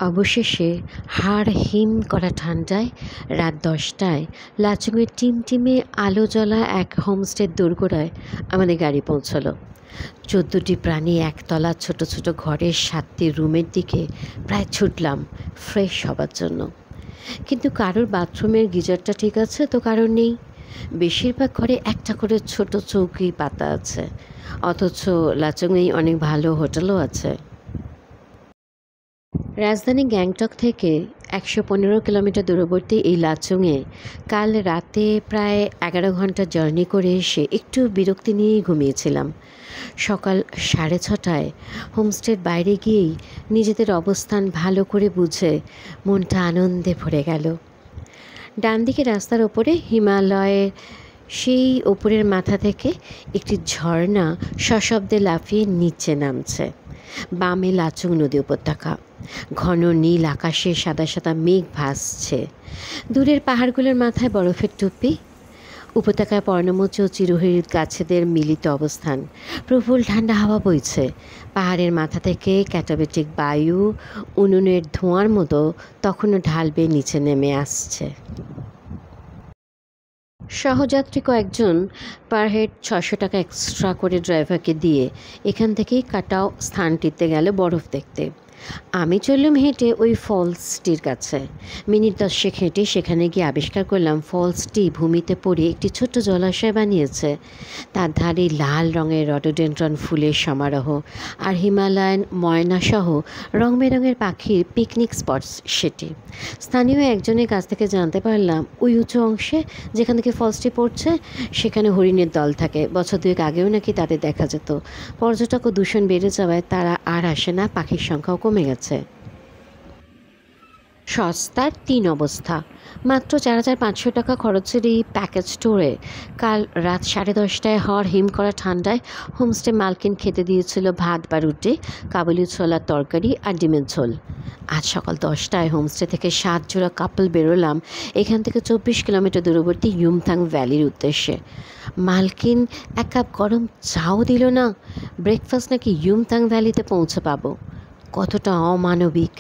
অবশেষে হাড় হিম করা ঠান্ডায় রাত 10টায় লাচুংয়ের টিমটিমে আলো জ্বলা এক হোমস্টের দোরগোড়ায় আমাদের গাড়ি পৌঁছলো। 14টি প্রাণী একতলা ছোট ছোট ঘরের 7টি রুমের দিকে প্রায় ছুটলাম ফ্রেশ হবার জন্য। কিন্তু কারোর বাথরুমের গিজারটা ঠিক আছে তো কারোর নেই। বেশিরভাগ ঘরে একটা করে ছোট চৌকি পাতা আছে, অথচ লাচুংয়েই অনেক ভালো হোটেলও আছে। রাজধানী গ্যাংটক থেকে 115 কিলোমিটার দূরবর্তী এই লাচুংয়ে কাল রাতে প্রায় 11 ঘন্টা জার্নি করে এসে একটু বিরক্তি নিয়েই ঘুমিয়েছিলাম। সকাল 6:30টায় হোমস্টের বাইরে গিয়েই নিজেদের অবস্থান ভালো করে বুঝে মনটা আনন্দে ভরে গেল। ডান দিকে রাস্তার ওপরে হিমালয়ের সেই ওপরের মাথা থেকে একটি ঝর্ণা সশব্দে লাফিয়ে নিচে নামছে। বামে লাচুং নদী উপত্যকা, ঘন নীল আকাশে সাদা সাদা মেঘ ভাসছে। দূরের পাহাড়গুলোর মাথায় বরফের টুপি, উপত্যকায় পর্ণমোচী ও চিরহরিৎ গাছেদের মিলিত অবস্থান। প্রবল ঠান্ডা হাওয়া বইছে, পাহাড়ের মাথা থেকে ক্যাটাবেটিক বায়ু উনুনের ধোঁয়ার মতো তখনও ঢাল বেয়ে নিচে নেমে আসছে। সহযাত্রী কয়েকজন পার হেড 600 টাকা এক্সট্রা করে ড্রাইভারকে দিয়ে এখান থেকেই কাটাও স্থানটিতে গেল বরফ দেখতে। আমি চললাম হেঁটে ওই ফলসটির কাছে। মিনিট 10 হেঁটে সেখানে গিয়ে আবিষ্কার করলাম ফলসটি ভূমিতে পড়ে একটি ছোট্ট জলাশয় বানিয়েছে। তার ধারে লাল রঙের রডোডেন্ড্রন ফুলের সমারোহ, আর হিমালয়ান ময়নাসহ রং বেরঙের পাখির পিকনিক স্পট সেটি। স্থানীয় একজনের কাছ থেকে জানতে পারলাম ওই উঁচু অংশে যেখান থেকে ফলসটি পড়ছে সেখানে হরিণের দল থাকে। বছর 2 আগেও নাকি তাদের দেখা যেত। পর্যটক ও দূষণ বেড়ে যাওয়ায় তারা আর আসে না, পাখির সংখ্যাও কমে গেছে। সস্তার 3 অবস্থা। মাত্র 4,500 টাকা খরচের এই প্যাকেজ ট্যুরে কাল রাত 10:30টায় হওয়ার হিম করা ঠান্ডায় হোমস্টে মালকিন খেতে দিয়েছিল ভাত বা রুটি, কাবুলি ছোলার তরকারি আর ডিমের ঝোল। আজ সকাল 10টায় হোমস্টে থেকে 7 জোড়া কাপল বেরোলাম এখান থেকে 24 কিলোমিটার দূরবর্তী ইউমথাং ভ্যালির উদ্দেশ্যে। মালকিন 1 কাপ গরম চাও দিল না। ব্রেকফাস্ট নাকি ইউমথাং ভ্যালিতে পৌঁছে পাবো। কতটা অমানবিক!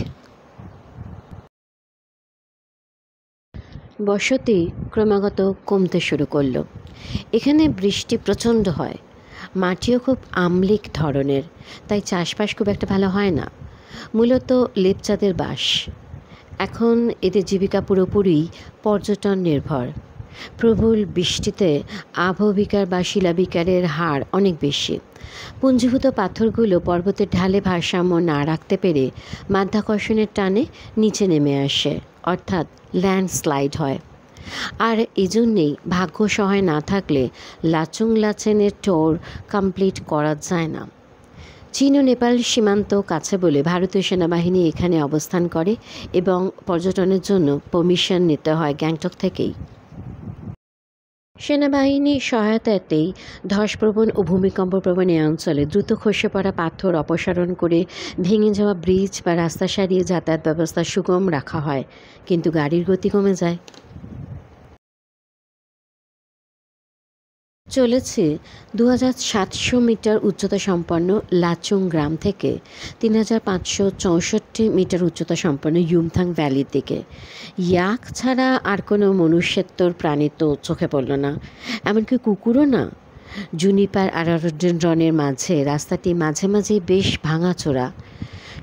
বসতি ক্রমাগত কমতে শুরু করলো। এখানে বৃষ্টি প্রচণ্ড হয়, মাটিও খুব আম্লিক ধরনের, তাই চাষবাস খুব একটা ভালো হয় না। মূলত লেপচাদের বাস। এখন এদের জীবিকা পুরোপুরি পর্যটন নির্ভর। প্রবল বৃষ্টিতে আবহবিকার বা শিলাবিকারের হার অনেক বেশি। পুঞ্জীভূত পাথরগুলো পর্বতের ঢালে ভারসাম্য না রাখতে পেরে মাধ্যাকর্ষণের টানে নিচে নেমে আসে, অর্থাৎ ল্যান্ডস্লাইড হয়। আর এজন্যেই ভাগ্য সহায় না থাকলে লাচুং লাচেনের ট্যুর কমপ্লিট করা যায় না। চীন ও নেপাল সীমান্ত কাছে বলে ভারতীয় সেনাবাহিনী এখানে অবস্থান করে এবং পর্যটনের জন্য পারমিশন নিতে হয় গ্যাংটক থেকেই। সেনাবাহিনীর সহায়তাতেই ধসপ্রবণ ও ভূমিকম্পপ্রবণ এই অঞ্চলে দ্রুত খসে পড়া পাথর অপসারণ করে ভেঙে যাওয়া ব্রিজ বা রাস্তা সারিয়ে যাতায়াত ব্যবস্থা সুগম রাখা হয়, কিন্তু গাড়ির গতি কমে যায়। চলেছে 2700 মিটার উচ্চতা সম্পন্ন লাচুং গ্রাম থেকে 3564 মিটার উচ্চতা সম্পন্ন ইউমথাং ভ্যালির দিকে। ইয়াক ছাড়া আর কোনো মনুষ্যত্বর প্রাণী তো চোখে পড়ল না, এমনকি কুকুরও না। জুনিপার আর রডোডেন্ড্রনের মাঝে রাস্তাটি মাঝে মাঝে বেশ ভাঙাচোরা।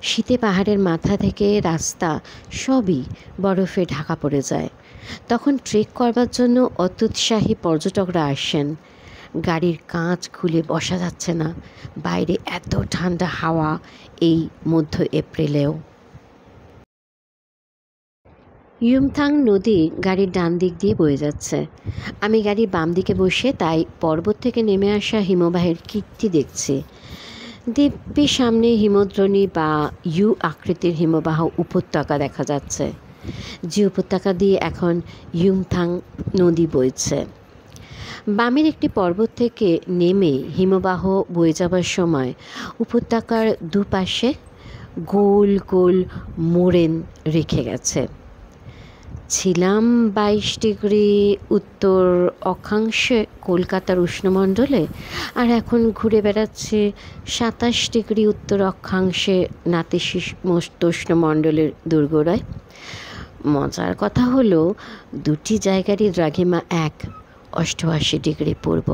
শীতে পাহাড়ের মাথা থেকে রাস্তা সবই বরফে ঢাকা পড়ে যায়। তখন ট্রেক করবার জন্য অত্যুৎসাহী পর্যটকরা আসেন। গাড়ির কাঁচ খুলে বসা যাচ্ছে না, বাইরে এত ঠান্ডা হাওয়া এই মধ্য এপ্রিলেও। ইউমথাং নদী গাড়ির ডান দিক দিয়ে বয়ে যাচ্ছে। আমি গাড়ির বাম দিকে বসে তাই পর্বত থেকে নেমে আসা হিমবাহের কীর্তি দেখছি। দিব্যি সামনে হিমদ্রোণী বা ইউ আকৃতির হিমবাহ উপত্যকা দেখা যাচ্ছে, যে উপত্যকা দিয়ে এখন ইউমথাং নদী বইছে। বামের একটি পর্বত থেকে নেমে হিমবাহ বয়ে যাবার সময় উপত্যকার দুপাশে গোল গোল মোড়েন রেখে গেছে। ছিলাম 22 ডিগ্রি উত্তর অক্ষাংশে কলকাতার উষ্ণমণ্ডলে, আর এখন ঘুরে বেড়াচ্ছি 27 ডিগ্রি উত্তর অক্ষাংশে নাতিশীতোষ্ণ মণ্ডলের দোরগোড়ায়। মজার কথা হলো, দুটি জায়গারই দ্রাঘিমা এক, 88 ডিগ্রি পূর্ব।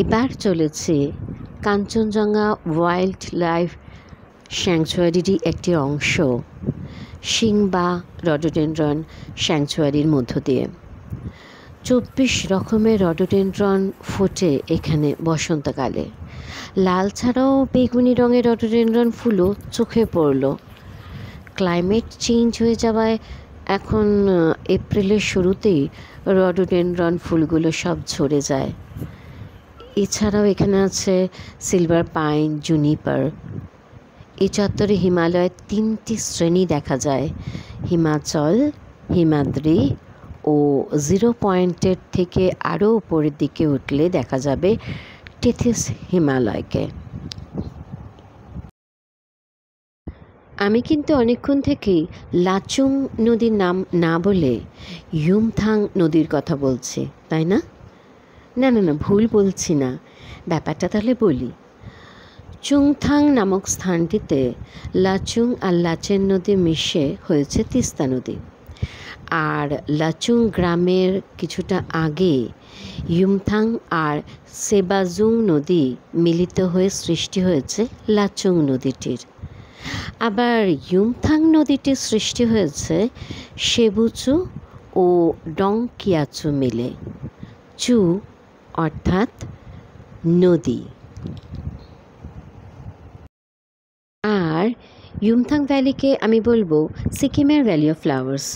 এবার চলেছে কাঞ্চনজঙ্ঘা ওয়াইল্ড লাইফ স্যাংচুয়ারিরই একটি অংশ, সিংবা রডোডেনড্রন স্যাংচুয়ারির মধ্য দিয়ে। 24 রকমের রডোডেনড্রন ফোটে এখানে বসন্তকালে। লাল ছাড়াও বেগুনি রঙের রডোডেনড্রন ফুলও চোখে পড়ল। ক্লাইমেট চেঞ্জ হয়ে যাওয়ায় এখন এপ্রিলের শুরুতেই রডোডেনড্রন ফুলগুলো সব ঝরে যায়। এছাড়াও এখানে আছে সিলভার পাইন, জুনিপার। এই চত্বরে হিমালয়ের 3টি শ্রেণী দেখা যায়: হিমাচল, হিমাদ্রি ও 0 পয়েন্টের থেকে আরও উপরের দিকে উঠলে দেখা যাবে টেথিস হিমালয়কে। আমি কিন্তু অনেকক্ষণ থেকেই লাচুং নদীর নাম না বলে ইয়ুমথাং নদীর কথা বলছি, তাই না? না না না, ভুল বলছি না, ব্যাপারটা তাহলে বলি। চুংথাং নামক স্থানটিতে লাচুং আর লাচেন নদী মিশে হয়েছে তিস্তা নদী। আর লাচুং গ্রামের কিছুটা আগে ইয়ুমথাং আর সেবাজুং নদী মিলিত হয়ে সৃষ্টি হয়েছে লাচুং নদীটির। আবার ইয়ুমথাং নদীটির সৃষ্টি হয়েছে সেবুচু ও ডংকিয়াচু মিলে। চু অর্থাৎ নদী। আর ইয়ুমথাং ভ্যালিকে আমি বলবো সিকিমের ভ্যালি অফ ফ্লাওয়ার্স।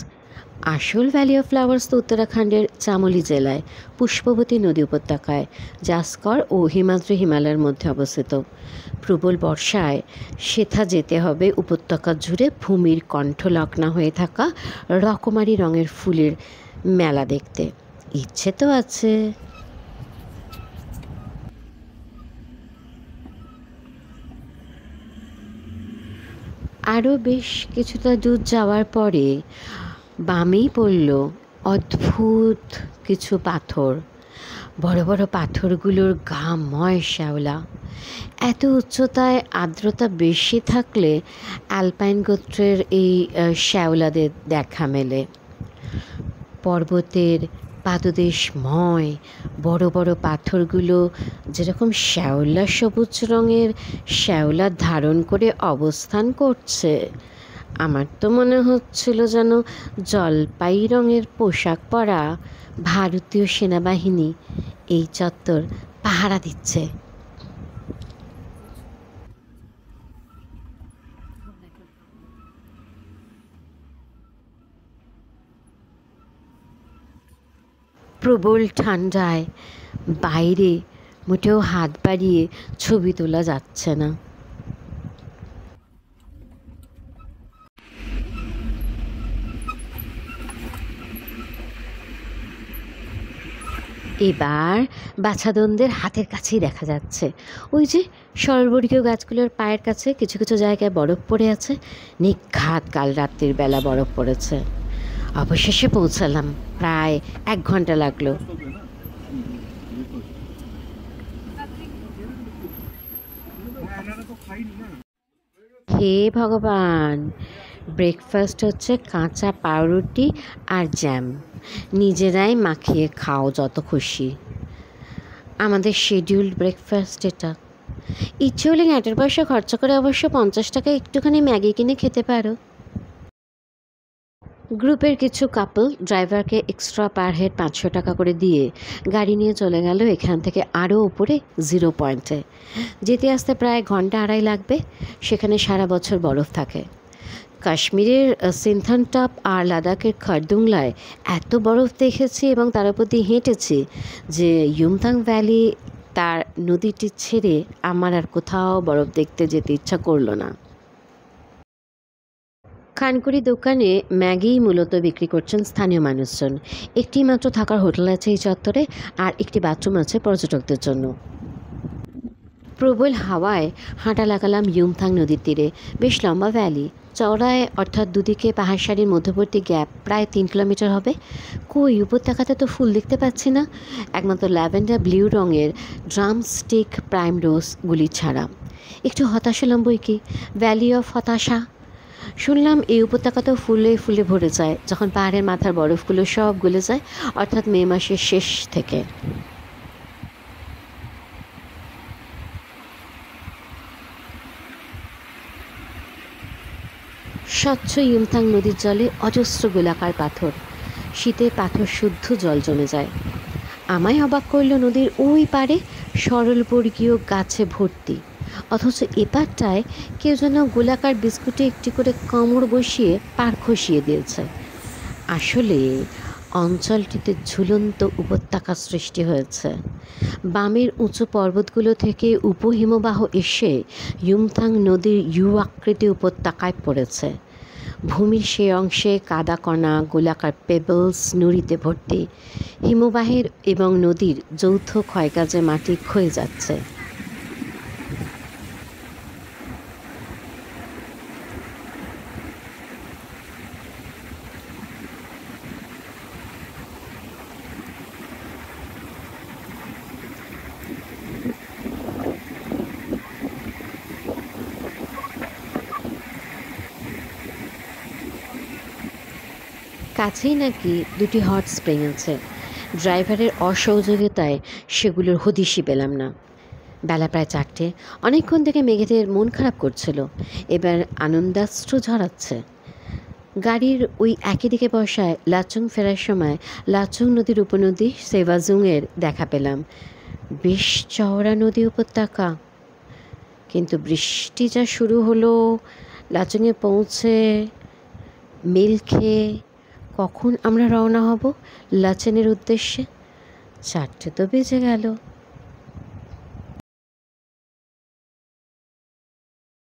আসল ভ্যালি অফ ফ্লাওয়ার্স তো উত্তরাখণ্ডের চামোলি জেলায় পুষ্পবতী নদী উপত্যকায় জাসকর ও হিমাদ্রি হিমালয়ের মধ্যে অবস্থিত। প্রবল বর্ষায় সেথা যেতে হবে উপত্যকা জুড়ে ভূমির কণ্ঠলগ্না হয়ে থাকা রকমারি রঙের ফুলের মেলা দেখতে। ইচ্ছে তো আছে। আরও বেশ কিছুটা দূর যাওয়ার পরে বামেই পড়ল অদ্ভুত কিছু পাথর। বড় বড় পাথরগুলোর গা ময় শ্যাওলা। এত উচ্চতায় আর্দ্রতা বেশি থাকলে অ্যালপাইন গোত্রের এই শ্যাওলাদের দেখা মেলে। পর্বতের পাদদেশময় বড় বড় পাথরগুলো যেরকম শ্যাওলা সবুজ রঙের শ্যাওলা ধারণ করে অবস্থান করছে, আমার তো মনে হচ্ছিল যেন জলপাই রঙের পোশাক পরা ভারতীয় সেনাবাহিনী এই চত্বর পাহারা দিচ্ছে। প্রবল ঠান্ডায় বাইরে মোটেও হাত বাড়িয়ে ছবি তোলা যাচ্ছে না। এবার বাছাধনদের হাতের কাছেই দেখা যাচ্ছে ওই যে সরবর্গীয় গাছগুলোর পায়ের কাছে কিছু কিছু জায়গায় বরফ পড়ে আছে। নিঘাত কাল রাত্রির বেলা বরফ পড়েছে। অবশেষে পৌঁছালাম, প্রায় 1 ঘন্টা লাগলো। হে ভগবান, ব্রেকফাস্ট হচ্ছে কাঁচা পাউরুটি আর জ্যাম। নিজেরাই মাখিয়ে খাও যত খুশি। আমাদের শিডিউল্ড ব্রেকফাস্ট এটা। ইচ্ছে হলে 1 পয়সা খরচা করে অবশ্য 50 টাকা একটুখানি ম্যাগি কিনে খেতে পারো। গ্রুপের কিছু কাপল ড্রাইভারকে এক্সট্রা পার হেড 500 টাকা করে দিয়ে গাড়ি নিয়ে চলে গেল এখান থেকে আরও উপরে 0 পয়েন্টে। যেতে আসতে প্রায় 1.5 ঘন্টা লাগবে। সেখানে সারা বছর বরফ থাকে। কাশ্মীরের সিনথানটপ আর লাদাখের খারদুংলায় এত বরফ দেখেছি এবং তার উপর দিয়ে হেঁটেছি যে ইয়ুমথাং ভ্যালি তার নদীটি ছেড়ে আমার আর কোথাও বরফ দেখতে যেতে ইচ্ছা করলো না। খানকুড়ি দোকানে ম্যাগি মূলত বিক্রি করছেন স্থানীয় মানুষজন। একটি মাত্র থাকার হোটেল আছে এই চত্বরে, আর একটি বাথরুম আছে পর্যটকদের জন্য। প্রবল হাওয়ায় হাঁটা লাগালাম ইউমথাং নদীর তীরে। বেশ লম্বা ভ্যালি, চওড়ায় অর্থাৎ দুদিকে পাহাড় সারির মধ্যবর্তী গ্যাপ প্রায় 3 কিলোমিটার হবে। কই উপত্যকাতে তো ফুল দেখতে পাচ্ছি না, একমাত্র ল্যাভেন্ডার ব্লু রঙের ড্রামস্টিক প্রাইম রোজগুলি ছাড়া। একটু হতাশ হলাম বই কি, ভ্যালি অফ হতাশা। শুনলাম এই উপত্যকাতেও ফুলে ফুলে ভরে যায় যখন পাহাড়ের মাথার বরফগুলো সব গলে যায়, অর্থাৎ মে মাসের শেষ থেকে। স্বচ্ছ ইউমথাং নদীর জলে অজস্র গোলাকার পাথর, শীতে পাথর শুদ্ধ জল জমে যায়। আমায় অবাক করল নদীর ওই পারে সরলবর্গীয় গাছে ভর্তি, অথচ এপারটায় কেউ যেন গোলাকার বিস্কুটে একটি করে কামড় বসিয়ে পার খসিয়ে দিয়েছে। আসলে অঞ্চলটিতে ঝুলন্ত উপত্যকা সৃষ্টি হয়েছে। বামের উঁচু পর্বতগুলো থেকে উপহিমবাহ এসে ইউমথাং নদীর ইউ আকৃতি উপত্যকায় পড়েছে। ভূমির সে অংশে কাদাকণা, গোলাকার পেবলস, নুড়িতে ভর্তি। হিমবাহের এবং নদীর যৌথ ক্ষয়কাজে মাটি ক্ষয়ে যাচ্ছে। কাছেই নাকি দুটি হট স্প্রিং আছে। ড্রাইভারের অসহযোগিতায় সেগুলোর হদিশই পেলাম না। বেলা প্রায় 4টে। অনেকক্ষণ থেকে মেঘেদের মন খারাপ করছিল, এবার আনন্দাশ্রু ঝরাচ্ছে। গাড়ির ওই একই দিকে বসায় লাচুং ফেরার সময় লাচুং নদীর উপনদী সেভাজুংয়ের দেখা পেলাম। বেশ চওড়া নদী উপত্যকা, কিন্তু বৃষ্টি যা শুরু হলো। লাচুংয়ে পৌঁছে মিল খেয়ে কখন আমরা রওনা হব লাচেনের উদ্দেশ্যে? 4টে তো বেজে গেল।